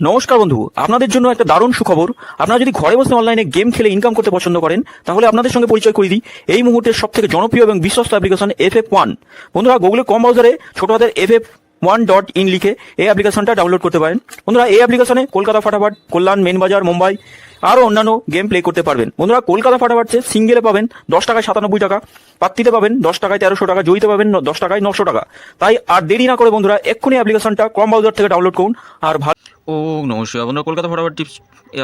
নমস্কার বন্ধু, আপনাদের জন্য একটা দারুণ সুখবর। আপনারা যদি ঘরে বসে অনলাইনে গেম খেলে ইনকাম করতে পছন্দ করেন, তাহলে আপনাদের সঙ্গে পরিচয় করে দিই এই মুহূর্তের সবথেকে জনপ্রিয় এবং বিশ্বস্ত অ্যাপ্লিকেশন FF1। বন্ধুরা, গুগলে কম ব্রাউজারে ছোট হাতের FF1.in লিখে এই অ্যাপ্লিকেশনটা ডাউনলোড করতে পারেন। বন্ধুরা, এই অ্যাপ্লিকেশনে কলকাতা ফাটাফাট, কল্যাণ, মেন বাজার, মুম্বাই আরও অন্যান্য গেম প্লে করতে পারবেন। বন্ধুরা, কলকাতা ফাটাফাটে সিঙ্গেলে পাবেন 10 টাকায় 97 টাকা, পাত্তিতে পাবেন 10 টাকায় 1300 টাকা, জয়ীতে পাবেন 10 টাকায় 900 টাকা। তাই আর দেরি না করে বন্ধুরা এক্ষুনি অ্যাপ্লিকেশনটা ক্রম ব্রাউজার থেকে ডাউনলোড করুন। আর ও নমস্কার বন্ধুরা, কলকাতা ফটাফট টিপস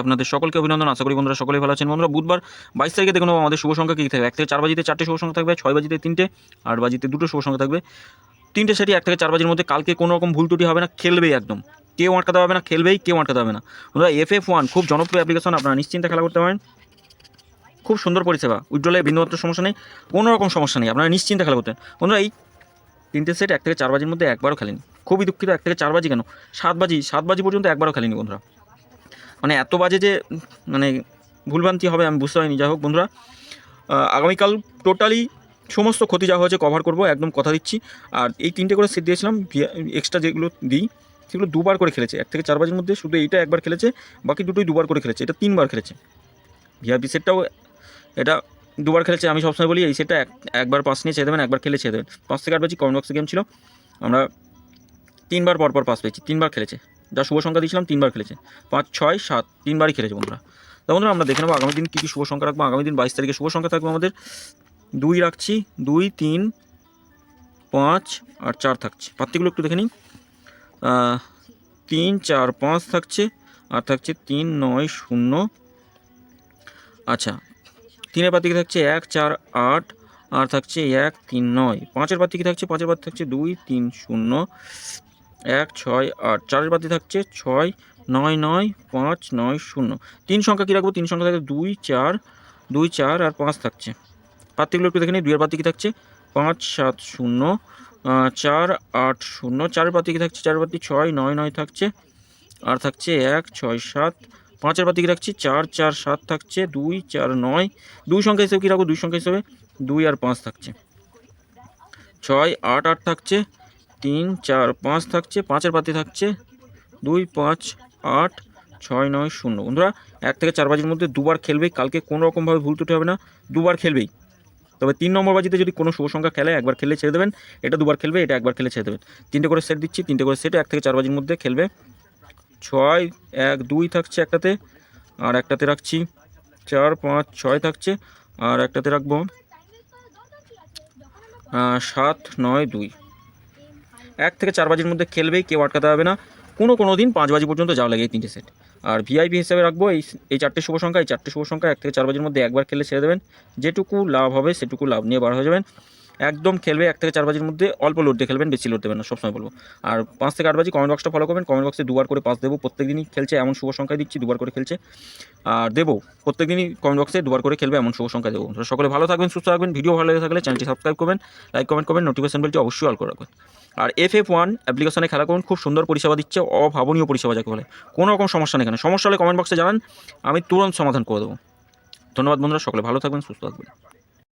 আপনাদের সকলকে অভিনন্দন। আশা করি বন্ধুরা সকলেই ভালো আছেন। বন্ধুরা, বুধবার 22 তারিখে দেখুন আমাদের শুভ সংখ্যা কী থাকবে। 1 থেকে 4 বাজিতে 4টে শুভ সংখ্যা থাকবে, 6 বাজিতে 3টে, 8 বাজিতে 2টো শুভ সংখ্যা থাকবে। 3টে সেটি 1 থেকে 4 বাজির মধ্যে। কালকে কোনো রকম ভুল ত্রুটি হবে না, খেলবেই একদম, কেউ আটকাতে হবে না, খেলবেই, কেউ আটকাতে হবে না। বন্ধুরা, FF1 খুব জনপ্রিয় অ্যাপ্লিকেশন, আপনারা নিশ্চিন্তে খেলা করতে পারেন। খুব সুন্দর পরিষেবা, উইথড্রলে বিন্দুমাত্র সমস্যা নেই, কোনো রকম সমস্যা নেই, আপনারা নিশ্চিন্তে খেলা করতেন। বন্ধুরা, এই 3টে সেট 1 থেকে 4 বাজির মধ্যে একবারও খেলেনি। খুবই দুঃখিত, 1 থেকে 4 বাজি কেন, 7 বাজি পর্যন্ত একবারও খেলেনি বন্ধুরা। মানে এত বাজে যে মানে ভুলভ্রান্তি হবে আমি বুঝতে পারিনি। যাই হোক বন্ধুরা, আগামীকাল টোটালি সমস্ত ক্ষতি যা হয়েছে কভার করব, একদম কথা দিচ্ছি। আর এই 3টে করে সেট দিয়েছিলাম, এক্সট্রা যেগুলো দিই সেগুলো 2বার করে খেলেছে। 1 থেকে 4 বাজির মধ্যে শুধু এইটা একবার খেলেছে, বাকি দুটোই 2বার করে খেলেছে। এটা 3বার খেলেছে। ভিআইপি সেটটাও এটা 2বার খেলেছে। আমি সবসময় বলি এই সেটটা একবার পাস নিয়ে ছেড়ে দেবেন, একবার খেলে ছেড়ে দেবেন। 5 থেকে 8 বাজি কমেন্ট বক্সে গেম ছিল, আমরা 3বার পরপর পাস পেয়েছি। 3বার খেলেছে, যা শুভ সংখ্যা দিয়েছিলাম 3বার খেলেছে। 5, 6, 7 3বারই খেলেছে বন্ধুরা। তো বন্ধুরা, আমরা দেখে নেবো আগামী দিন কী কী শুভ সংখ্যা রাখবো। আগামী দিন 22 তারিখে শুভ সংখ্যা থাকবে আমাদের 2 রাখছি, 2, 3, 5 আর 4 থাকছে। পাত্তিগুলো একটু দেখে নিই। 3, 4, 5 থাকছে, আর থাকছে 3, 9, 0। আচ্ছা, 3-এর পাত্তি কি থাকছে 1, 4, 8, আর থাকছে 1, 3, 9। 5-এর পাত্তি কি থাকছে, 5-এর পাত্তি থাকছে 2, 3, 0, 1, 6, 8। 4-এর পাত্তি থাকছে 6, 9, 9, 5, 9, 0। 3 সংখ্যা কী রাখবো, 3 সংখ্যা থাকছে 2, 4, 2, 4 আর 5 থাকছে। পাত্তিগুলো একটু দেখে নিই। 2-এর পাত্তি কী থাকছে 5, 7, 0, 4, 8, 0। 4-এর পাত্তি কী থাকছে, 4-এর পাত্তি 6, 9, 9 থাকছে, আর থাকছে 1, 6, 7। 5-এর পাত্তি কী রাখছি 4, 4, 7 থাকছে, 2, 4, 9। 2 সংখ্যা হিসেবে কী রাখবো, 2 সংখ্যা হিসেবে 2 আর 5 থাকছে, 6, 8, 8 থাকছে, 3, 4, 5 থাকছে। 5-এর পাত্তি থাকছে 2, 5, 8, 6, 9, 0। বন্ধুরা, 1 থেকে 4 বাজির মধ্যে 2বার খেলবেই। কালকে কোনো রকমভাবে ভুল ত্রুটি হবে না, 2বার খেলবেই। তবে 3 নম্বর বাজিতে যদি কোনো শুভ সংখ্যা খেলে একবার খেলে ছেড়ে দেবেন। এটা 2বার খেলবে, এটা একবার খেলে ছেড়ে দেবেন। 3টে করে সেট দিচ্ছি, 3টে করে সেট 1 থেকে 4 বাজির মধ্যে খেলবে। 6, 1, 2 থাকছে একটাতে, আর একটাতে রাখছি 4, 5, 6 থাকছে, আর একটাতে রাখবো 7, 9, 2। 1 থেকে 4 বাজির মধ্যে খেলবেই, কেউ আটকাতে হবে না। কোনো দিন 5 বাজি পর্যন্ত যাওয়া লাগে এই 3টে সেট। আর ভিআইপি হিসেবে রাখবো এই 4টে শুভ সংখ্যা। এই 4টে শুভ সংখ্যা 1 থেকে 4 বাজির মধ্যে একবার খেলে ছেড়ে দেবেন। যেটুকু লাভ হবে সেটুকু লাভ নিয়ে বার হয়ে যাবেন। একদম খেলবে 1 থেকে 4 বাজির মধ্যে, অল্প লোড দিয়ে খেলবেন, বেশি লোড দেবেন না, সবসময় বলবো। আর 5 থেকে 8 বাজি কমেন্ট বক্সটা ফলো করবেন। কমেন্ট বক্সে 2বার করে পাস দেবো, প্রত্যেক দিনই খেলছে এমন শুভ সংখ্যায় দিচ্ছি, 2বার করে খেলছে। আর দেবো প্রত্যেক দিনই কমেন্ট বক্সে 2বার করে খেলবে এমন শুভ সংখ্যা দেবো। সকলে ভালো থাকবেন, সুস্থ থাকবেন। ভিডিও ভালো লেগে থাকলে চ্যানেলটি সাবস্ক্রাইব করবেন, লাইক কমেন্ট করবেন, নোটিফিকেশন বেলটি অবশ্যই অল করে রাখবেন। আর FF1 অ্যাপ্লিকেশনে খেলা করুন, খুব সুন্দর পরিষেবা দিচ্ছে, অভাবনীয় পরিষেবা যাকে বলে। কোনো রকম সমস্যা নেই। এখানে সমস্যা হলে কমেন্ট বক্সে জানান, আমি তুরন্ত সমাধান করে দেবো। ধন্যবাদ বন্ধুরা, সকলে ভালো থাকবেন, সুস্থ থাকবেন।